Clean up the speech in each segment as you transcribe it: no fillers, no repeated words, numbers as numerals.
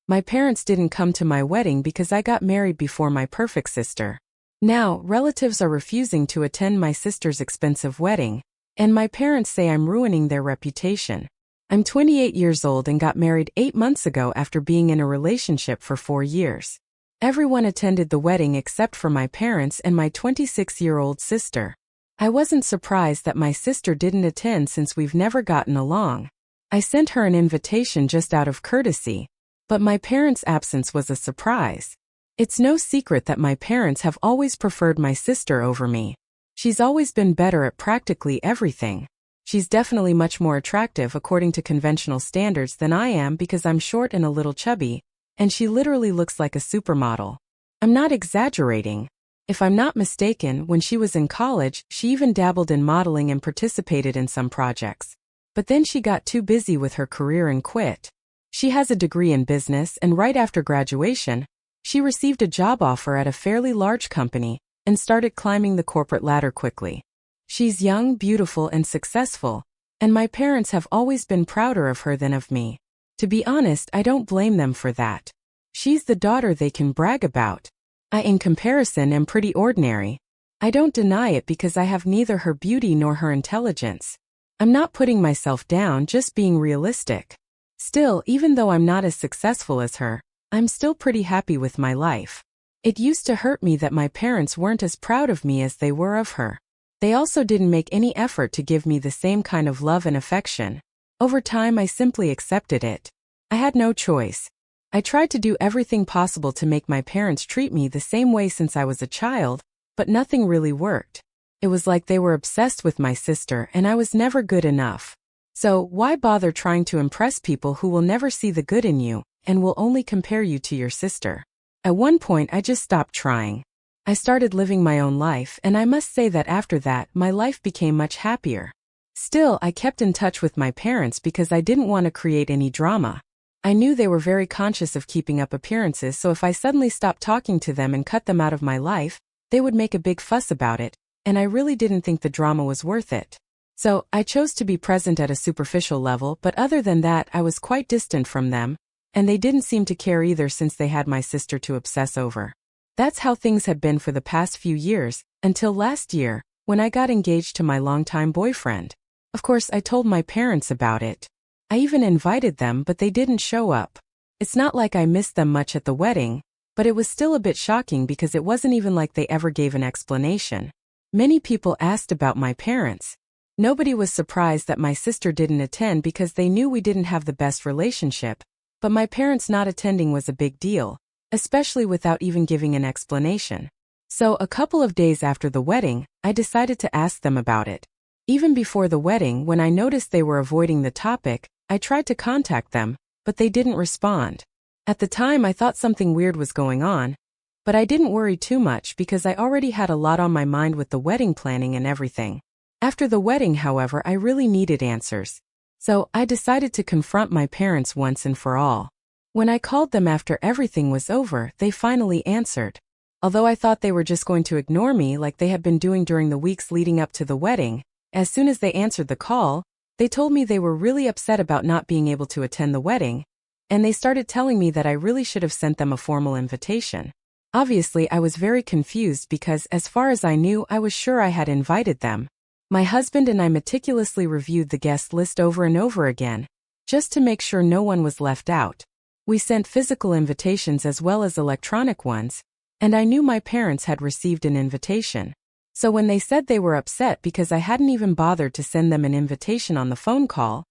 My parents didn't come to my wedding because I got married before my perfect sister. Now, relatives are refusing to attend my sister's expensive wedding, and my parents say I'm ruining their reputation. I'm 28 years old and got married 8 months ago after being in a relationship for 4 years. Everyone attended the wedding except for my parents and my 26-year-old sister. I wasn't surprised that my sister didn't attend since we've never gotten along. I sent her an invitation just out of courtesy, but my parents' absence was a surprise. It's no secret that my parents have always preferred my sister over me. She's always been better at practically everything. She's definitely much more attractive according to conventional standards than I am because I'm short and a little chubby, and she literally looks like a supermodel. I'm not exaggerating. If I'm not mistaken, when she was in college, she even dabbled in modeling and participated in some projects. But then she got too busy with her career and quit. She has a degree in business, and right after graduation, she received a job offer at a fairly large company and started climbing the corporate ladder quickly. She's young, beautiful, and successful, and my parents have always been prouder of her than of me. To be honest, I don't blame them for that. She's the daughter they can brag about. I, in comparison, am pretty ordinary. I don't deny it because I have neither her beauty nor her intelligence. I'm not putting myself down, just being realistic. Still, even though I'm not as successful as her, I'm still pretty happy with my life. It used to hurt me that my parents weren't as proud of me as they were of her. They also didn't make any effort to give me the same kind of love and affection. Over time, I simply accepted it. I had no choice. I tried to do everything possible to make my parents treat me the same way since I was a child, but nothing really worked. It was like they were obsessed with my sister and I was never good enough. So, why bother trying to impress people who will never see the good in you and will only compare you to your sister? At one point, I just stopped trying. I started living my own life, and I must say that after that, my life became much happier. Still, I kept in touch with my parents because I didn't want to create any drama. I knew they were very conscious of keeping up appearances, so if I suddenly stopped talking to them and cut them out of my life, they would make a big fuss about it, and I really didn't think the drama was worth it. So, I chose to be present at a superficial level, but other than that, I was quite distant from them, and they didn't seem to care either since they had my sister to obsess over. That's how things had been for the past few years, until last year, when I got engaged to my longtime boyfriend. Of course, I told my parents about it. I even invited them, but they didn't show up. It's not like I missed them much at the wedding, but it was still a bit shocking because it wasn't even like they ever gave an explanation. Many people asked about my parents. Nobody was surprised that my sister didn't attend because they knew we didn't have the best relationship, but my parents not attending was a big deal, especially without even giving an explanation. So, a couple of days after the wedding, I decided to ask them about it. Even before the wedding, when I noticed they were avoiding the topic, I tried to contact them, but they didn't respond. At the time, I thought something weird was going on, but I didn't worry too much because I already had a lot on my mind with the wedding planning and everything. After the wedding, however, I really needed answers. So, I decided to confront my parents once and for all. When I called them after everything was over, they finally answered. Although I thought they were just going to ignore me like they had been doing during the weeks leading up to the wedding, as soon as they answered the call, they told me they were really upset about not being able to attend the wedding, and they started telling me that I really should have sent them a formal invitation. Obviously, I was very confused because, as far as I knew, I was sure I had invited them. My husband and I meticulously reviewed the guest list over and over again, just to make sure no one was left out. We sent physical invitations as well as electronic ones, and I knew my parents had received an invitation. So when they said they were upset because I hadn't even bothered to send them an invitation on the phone call,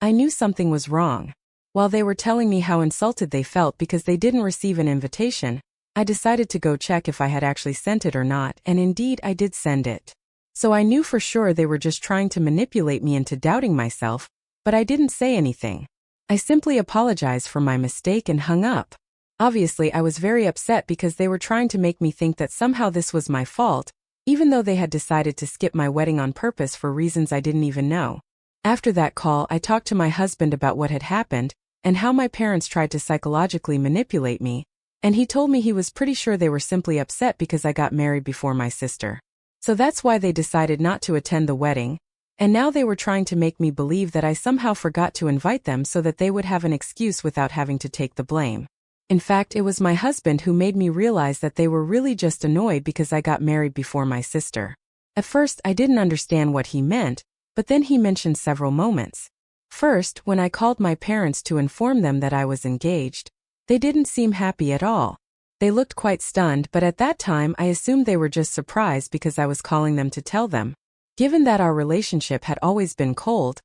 I knew something was wrong. While they were telling me how insulted they felt because they didn't receive an invitation, I decided to go check if I had actually sent it or not, and indeed I did send it. So I knew for sure they were just trying to manipulate me into doubting myself, but I didn't say anything. I simply apologized for my mistake and hung up. Obviously, I was very upset because they were trying to make me think that somehow this was my fault, even though they had decided to skip my wedding on purpose for reasons I didn't even know. After that call, I talked to my husband about what had happened and how my parents tried to psychologically manipulate me, and he told me he was pretty sure they were simply upset because I got married before my sister. So that's why they decided not to attend the wedding, and now they were trying to make me believe that I somehow forgot to invite them so that they would have an excuse without having to take the blame. In fact, it was my husband who made me realize that they were really just annoyed because I got married before my sister. At first, I didn't understand what he meant, but then he mentioned several moments. First, when I called my parents to inform them that I was engaged, they didn't seem happy at all. They looked quite stunned, but at that time I assumed they were just surprised because I was calling them to tell them. Given that our relationship had always been cold,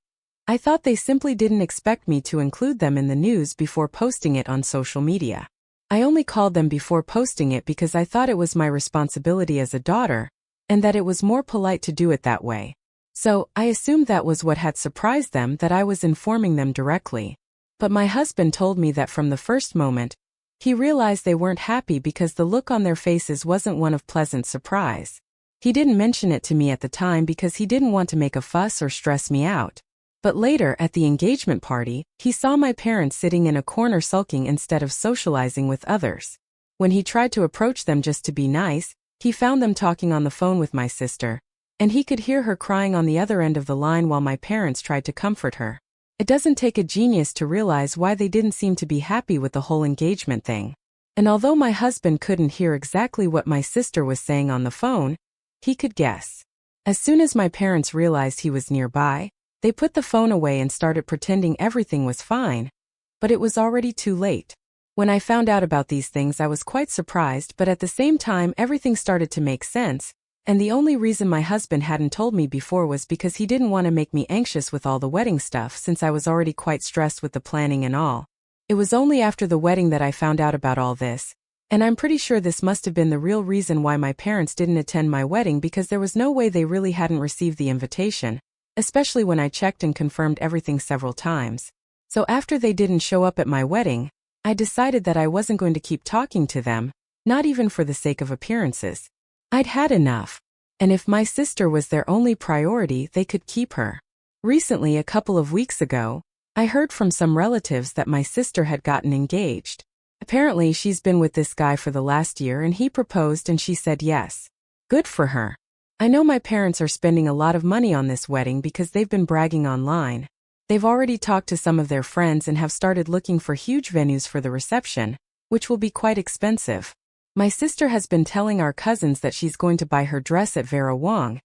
I thought they simply didn't expect me to include them in the news before posting it on social media. I only called them before posting it because I thought it was my responsibility as a daughter, and that it was more polite to do it that way. So, I assumed that was what had surprised them, that I was informing them directly. But my husband told me that from the first moment, he realized they weren't happy because the look on their faces wasn't one of pleasant surprise. He didn't mention it to me at the time because he didn't want to make a fuss or stress me out. But later, at the engagement party, he saw my parents sitting in a corner sulking instead of socializing with others. When he tried to approach them just to be nice, he found them talking on the phone with my sister, and he could hear her crying on the other end of the line while my parents tried to comfort her. It doesn't take a genius to realize why they didn't seem to be happy with the whole engagement thing. And although my husband couldn't hear exactly what my sister was saying on the phone, he could guess. As soon as my parents realized he was nearby, they put the phone away and started pretending everything was fine. But it was already too late. When I found out about these things, I was quite surprised, but at the same time everything started to make sense, and the only reason my husband hadn't told me before was because he didn't want to make me anxious with all the wedding stuff, since I was already quite stressed with the planning and all. It was only after the wedding that I found out about all this, and I'm pretty sure this must have been the real reason why my parents didn't attend my wedding, because there was no way they really hadn't received the invitation, especially when I checked and confirmed everything several times. So after they didn't show up at my wedding, I decided that I wasn't going to keep talking to them, not even for the sake of appearances. I'd had enough. And if my sister was their only priority, they could keep her. Recently, a couple of weeks ago, I heard from some relatives that my sister had gotten engaged. Apparently, she's been with this guy for the last year and he proposed and she said yes. Good for her. I know my parents are spending a lot of money on this wedding because they've been bragging online. They've already talked to some of their friends and have started looking for huge venues for the reception, which will be quite expensive. My sister has been telling our cousins that she's going to buy her dress at Vera Wang,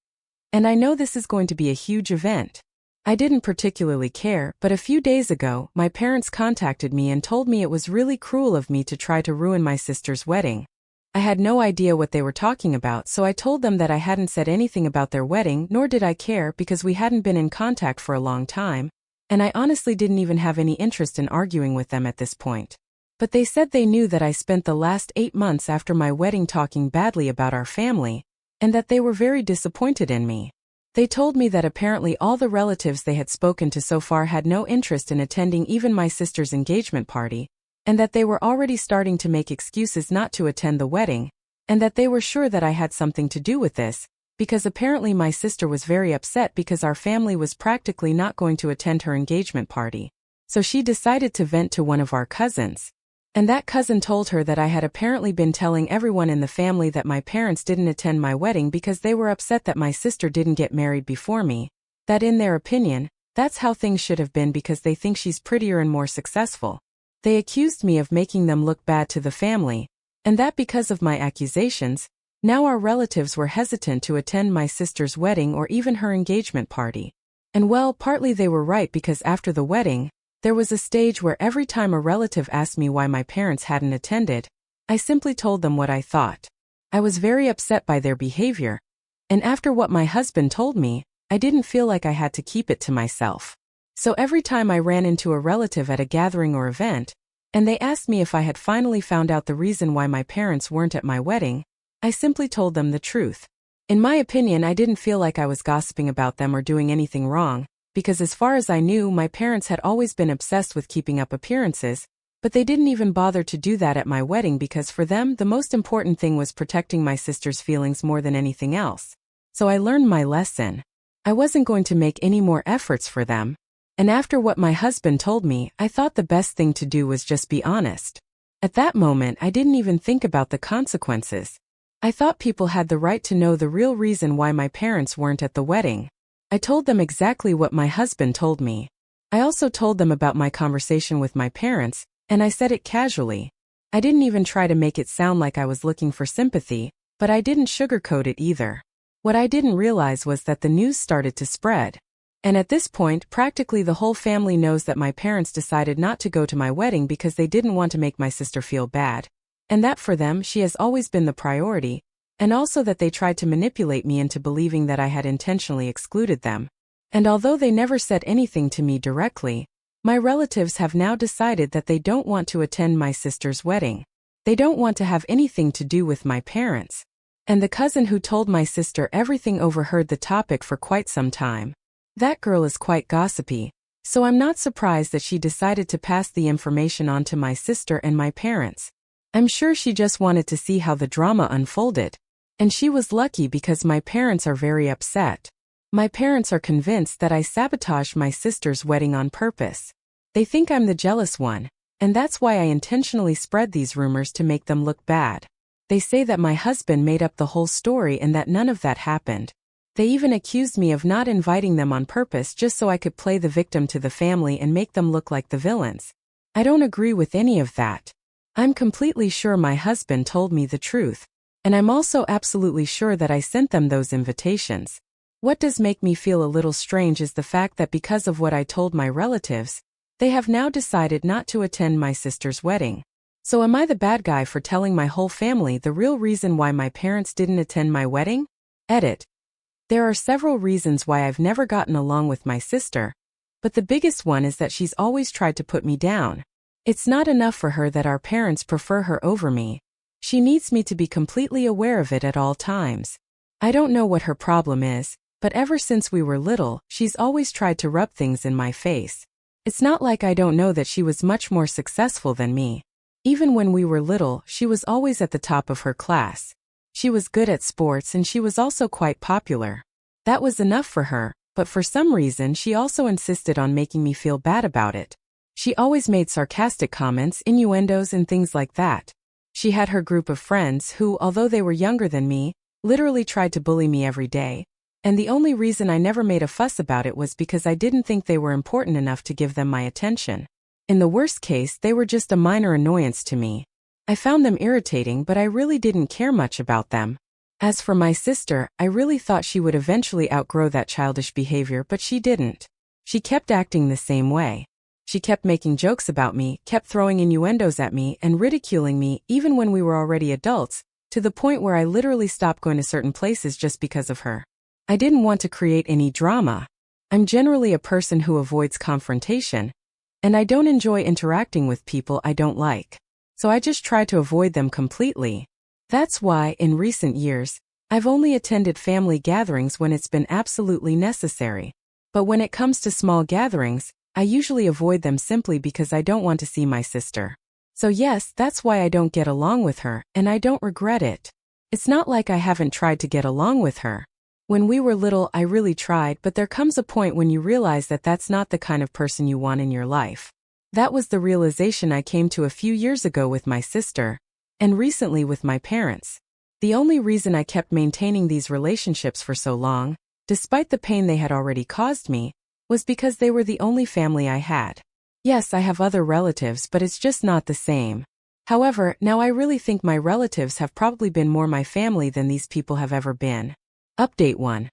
and I know this is going to be a huge event. I didn't particularly care, but a few days ago, my parents contacted me and told me it was really cruel of me to try to ruin my sister's wedding. I had no idea what they were talking about, so I told them that I hadn't said anything about their wedding, nor did I care because we hadn't been in contact for a long time, and I honestly didn't even have any interest in arguing with them at this point. But they said they knew that I spent the last 8 months after my wedding talking badly about our family, and that they were very disappointed in me. They told me that apparently all the relatives they had spoken to so far had no interest in attending even my sister's engagement party, and that they were already starting to make excuses not to attend the wedding, and that they were sure that I had something to do with this, because apparently my sister was very upset because our family was practically not going to attend her engagement party. So she decided to vent to one of our cousins. And that cousin told her that I had apparently been telling everyone in the family that my parents didn't attend my wedding because they were upset that my sister didn't get married before me, that in their opinion, that's how things should have been because they think she's prettier and more successful. They accused me of making them look bad to the family, and that because of my accusations, now our relatives were hesitant to attend my sister's wedding or even her engagement party. And well, partly they were right because after the wedding, there was a stage where every time a relative asked me why my parents hadn't attended, I simply told them what I thought. I was very upset by their behavior, and after what my husband told me, I didn't feel like I had to keep it to myself. So every time I ran into a relative at a gathering or event, and they asked me if I had finally found out the reason why my parents weren't at my wedding, I simply told them the truth. In my opinion, I didn't feel like I was gossiping about them or doing anything wrong, because as far as I knew, my parents had always been obsessed with keeping up appearances, but they didn't even bother to do that at my wedding because for them the most important thing was protecting my sister's feelings more than anything else. So I learned my lesson. I wasn't going to make any more efforts for them. And after what my husband told me, I thought the best thing to do was just be honest. At that moment, I didn't even think about the consequences. I thought people had the right to know the real reason why my parents weren't at the wedding. I told them exactly what my husband told me. I also told them about my conversation with my parents, and I said it casually. I didn't even try to make it sound like I was looking for sympathy, but I didn't sugarcoat it either. What I didn't realize was that the news started to spread. And at this point, practically the whole family knows that my parents decided not to go to my wedding because they didn't want to make my sister feel bad. And that for them, she has always been the priority, and also that they tried to manipulate me into believing that I had intentionally excluded them. And although they never said anything to me directly, my relatives have now decided that they don't want to attend my sister's wedding. They don't want to have anything to do with my parents. And the cousin who told my sister everything overheard the topic for quite some time. That girl is quite gossipy, so I'm not surprised that she decided to pass the information on to my sister and my parents. I'm sure she just wanted to see how the drama unfolded. And she was lucky because my parents are very upset. My parents are convinced that I sabotaged my sister's wedding on purpose. They think I'm the jealous one, and that's why I intentionally spread these rumors to make them look bad. They say that my husband made up the whole story and that none of that happened. They even accused me of not inviting them on purpose just so I could play the victim to the family and make them look like the villains. I don't agree with any of that. I'm completely sure my husband told me the truth, and I'm also absolutely sure that I sent them those invitations. What does make me feel a little strange is the fact that because of what I told my relatives, they have now decided not to attend my sister's wedding. So am I the bad guy for telling my whole family the real reason why my parents didn't attend my wedding? Edit. There are several reasons why I've never gotten along with my sister, but the biggest one is that she's always tried to put me down. It's not enough for her that our parents prefer her over me. She needs me to be completely aware of it at all times. I don't know what her problem is, but ever since we were little, she's always tried to rub things in my face. It's not like I don't know that she was much more successful than me. Even when we were little, she was always at the top of her class. She was good at sports and she was also quite popular. That was enough for her, but for some reason she also insisted on making me feel bad about it. She always made sarcastic comments, innuendos and things like that. She had her group of friends who, although they were younger than me, literally tried to bully me every day. And the only reason I never made a fuss about it was because I didn't think they were important enough to give them my attention. In the worst case, they were just a minor annoyance to me. I found them irritating, but I really didn't care much about them. As for my sister, I really thought she would eventually outgrow that childish behavior, but she didn't. She kept acting the same way. She kept making jokes about me, kept throwing innuendos at me, and ridiculing me even when we were already adults, to the point where I literally stopped going to certain places just because of her. I didn't want to create any drama. I'm generally a person who avoids confrontation, and I don't enjoy interacting with people I don't like. So I just try to avoid them completely. That's why, in recent years, I've only attended family gatherings when it's been absolutely necessary. But when it comes to small gatherings, I usually avoid them simply because I don't want to see my sister. So yes, that's why I don't get along with her, and I don't regret it. It's not like I haven't tried to get along with her. When we were little, I really tried, but there comes a point when you realize that that's not the kind of person you want in your life. That was the realization I came to a few years ago with my sister, and recently with my parents. The only reason I kept maintaining these relationships for so long, despite the pain they had already caused me, was because they were the only family I had. Yes, I have other relatives, but it's just not the same. However, now I really think my relatives have probably been more my family than these people have ever been. Update 1.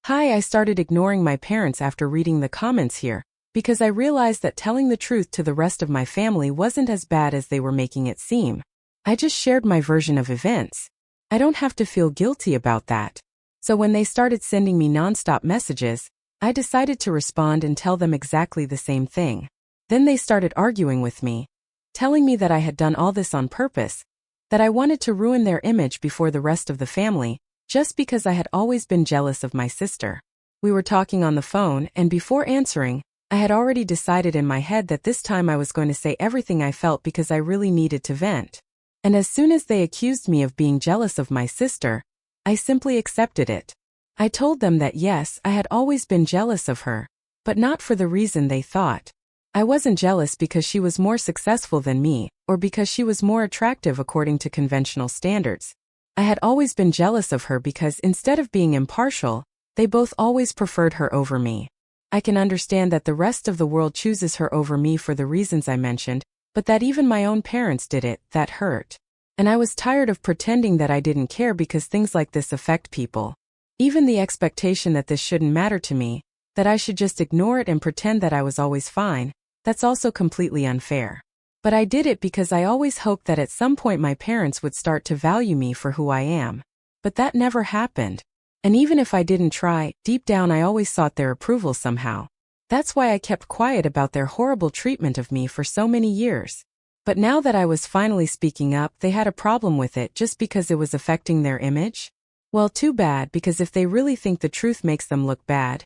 Hi, I started ignoring my parents after reading the comments here, because I realized that telling the truth to the rest of my family wasn't as bad as they were making it seem. I just shared my version of events. I don't have to feel guilty about that. So when they started sending me nonstop messages, I decided to respond and tell them exactly the same thing. Then they started arguing with me, telling me that I had done all this on purpose, that I wanted to ruin their image before the rest of the family, just because I had always been jealous of my sister. We were talking on the phone, and before answering, I had already decided in my head that this time I was going to say everything I felt because I really needed to vent. And as soon as they accused me of being jealous of my sister, I simply accepted it. I told them that yes, I had always been jealous of her, but not for the reason they thought. I wasn't jealous because she was more successful than me, or because she was more attractive according to conventional standards. I had always been jealous of her because instead of being impartial, they both always preferred her over me. I can understand that the rest of the world chooses her over me for the reasons I mentioned, But that even my own parents did it, that hurt. And I was tired of pretending that I didn't care because things like this affect people. Even the expectation that this shouldn't matter to me, that I should just ignore it and pretend that I was always fine, that's also completely unfair. But I did it because I always hoped that at some point my parents would start to value me for who I am. But that never happened. And even if I didn't try, deep down I always sought their approval somehow. That's why I kept quiet about their horrible treatment of me for so many years. But now that I was finally speaking up, they had a problem with it just because it was affecting their image? Well, too bad, because if they really think the truth makes them look bad,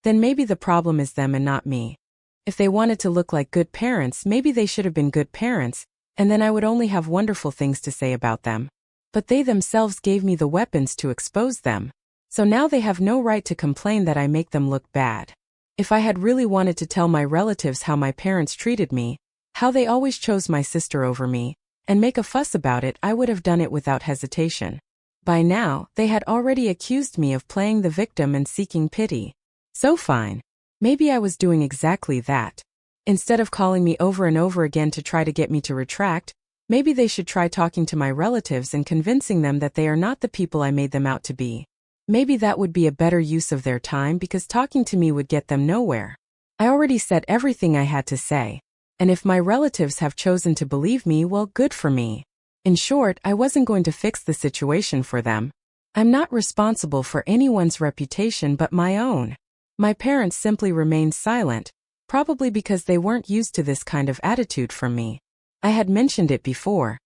then maybe the problem is them and not me. If they wanted to look like good parents, maybe they should have been good parents, and then I would only have wonderful things to say about them. But they themselves gave me the weapons to expose them. So now they have no right to complain that I make them look bad. If I had really wanted to tell my relatives how my parents treated me, how they always chose my sister over me, and make a fuss about it, I would have done it without hesitation. By now, they had already accused me of playing the victim and seeking pity. So fine. Maybe I was doing exactly that. Instead of calling me over and over again to try to get me to retract, maybe they should try talking to my relatives and convincing them that they are not the people I made them out to be. Maybe that would be a better use of their time because talking to me would get them nowhere. I already said everything I had to say. And if my relatives have chosen to believe me, well, good for me. In short, I wasn't going to fix the situation for them. I'm not responsible for anyone's reputation but my own. My parents simply remained silent, probably because they weren't used to this kind of attitude from me. I had mentioned it before.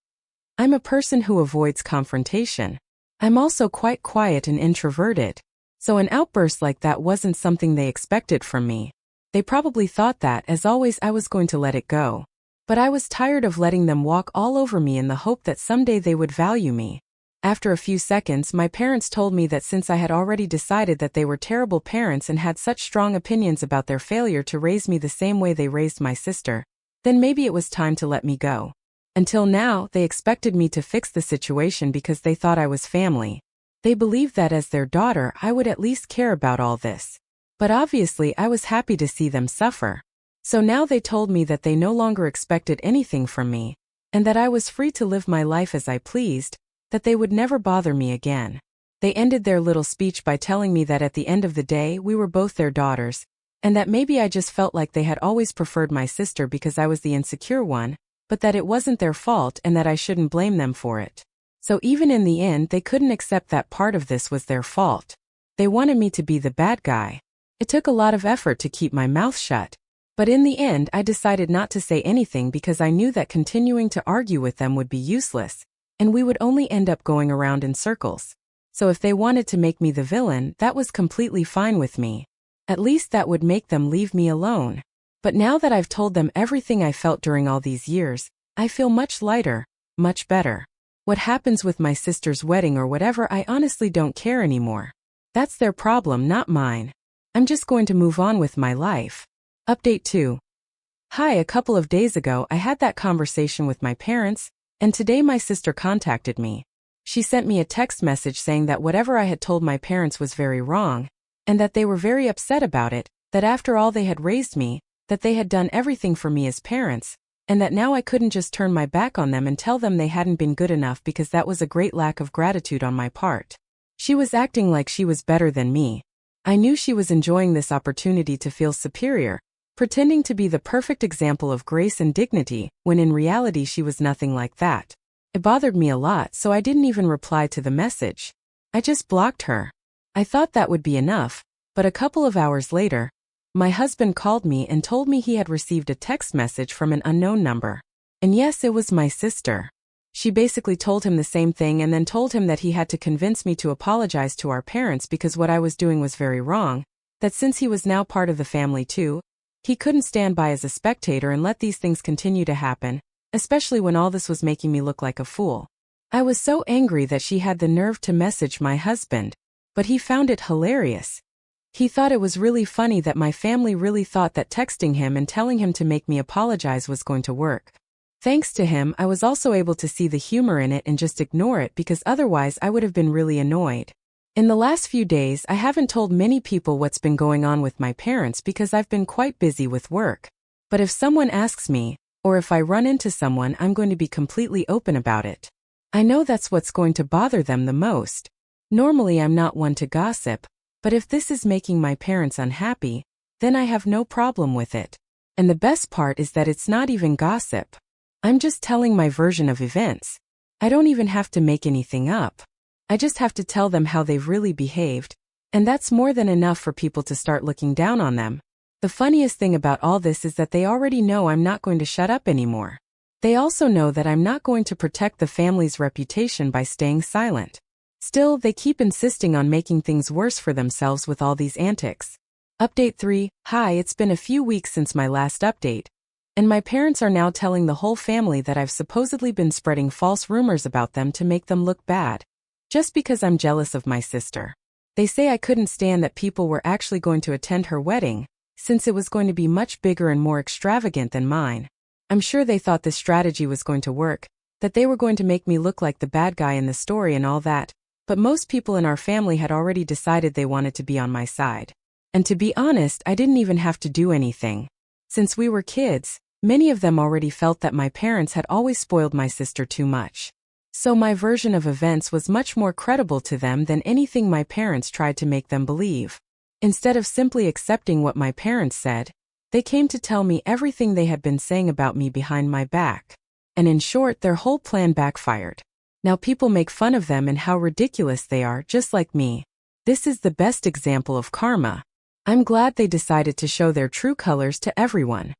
I'm a person who avoids confrontation. I'm also quite quiet and introverted, so an outburst like that wasn't something they expected from me. They probably thought that, as always, I was going to let it go. But I was tired of letting them walk all over me in the hope that someday they would value me. After a few seconds, my parents told me that since I had already decided that they were terrible parents and had such strong opinions about their failure to raise me the same way they raised my sister, then maybe it was time to let me go. Until now, they expected me to fix the situation because they thought I was family. They believed that as their daughter, I would at least care about all this. But obviously, I was happy to see them suffer. So now they told me that they no longer expected anything from me, and that I was free to live my life as I pleased, that they would never bother me again. They ended their little speech by telling me that at the end of the day we were both their daughters, and that maybe I just felt like they had always preferred my sister because I was the insecure one, but that it wasn't their fault and that I shouldn't blame them for it. So even in the end, they couldn't accept that part of this was their fault. They wanted me to be the bad guy. It took a lot of effort to keep my mouth shut, but in the end I decided not to say anything because I knew that continuing to argue with them would be useless, and we would only end up going around in circles. So if they wanted to make me the villain, that was completely fine with me. At least that would make them leave me alone. But now that I've told them everything I felt during all these years, I feel much lighter, much better. What happens with my sister's wedding or whatever, I honestly don't care anymore. That's their problem, not mine. I'm just going to move on with my life. Update 2. Hi, a couple of days ago I had that conversation with my parents, and today my sister contacted me. She sent me a text message saying that whatever I had told my parents was very wrong, and that they were very upset about it, that after all they had raised me, that they had done everything for me as parents, and that now I couldn't just turn my back on them and tell them they hadn't been good enough because that was a great lack of gratitude on my part. She was acting like she was better than me. I knew she was enjoying this opportunity to feel superior, pretending to be the perfect example of grace and dignity, when in reality she was nothing like that. It bothered me a lot, so I didn't even reply to the message. I just blocked her. I thought that would be enough, but a couple of hours later, my husband called me and told me he had received a text message from an unknown number. And yes, it was my sister. She basically told him the same thing and then told him that he had to convince me to apologize to our parents because what I was doing was very wrong, that since he was now part of the family too, he couldn't stand by as a spectator and let these things continue to happen, especially when all this was making me look like a fool. I was so angry that she had the nerve to message my husband, but he found it hilarious. He thought it was really funny that my family really thought that texting him and telling him to make me apologize was going to work. Thanks to him, I was also able to see the humor in it and just ignore it because otherwise I would have been really annoyed. In the last few days, I haven't told many people what's been going on with my parents because I've been quite busy with work. But if someone asks me, Or if I run into someone, I'm going to be completely open about it. I know that's what's going to bother them the most. Normally I'm not one to gossip, but if this is making my parents unhappy, then I have no problem with it. And the best part is that it's not even gossip. I'm just telling my version of events. I don't even have to make anything up. I just have to tell them how they've really behaved, and that's more than enough for people to start looking down on them. The funniest thing about all this is that they already know I'm not going to shut up anymore. They also know that I'm not going to protect the family's reputation by staying silent. Still, they keep insisting on making things worse for themselves with all these antics. Update 3. Hi, it's been a few weeks since my last update, and my parents are now telling the whole family that I've supposedly been spreading false rumors about them to make them look bad, just because I'm jealous of my sister. They say I couldn't stand that people were actually going to attend her wedding, since it was going to be much bigger and more extravagant than mine. I'm sure they thought this strategy was going to work, that they were going to make me look like the bad guy in the story and all that, but most people in our family had already decided they wanted to be on my side. And to be honest, I didn't even have to do anything. Since we were kids, many of them already felt that my parents had always spoiled my sister too much. So my version of events was much more credible to them than anything my parents tried to make them believe. Instead of simply accepting what my parents said, they came to tell me everything they had been saying about me behind my back. And in short, their whole plan backfired. Now people make fun of them and how ridiculous they are, just like me. This is the best example of karma. I'm glad they decided to show their true colors to everyone.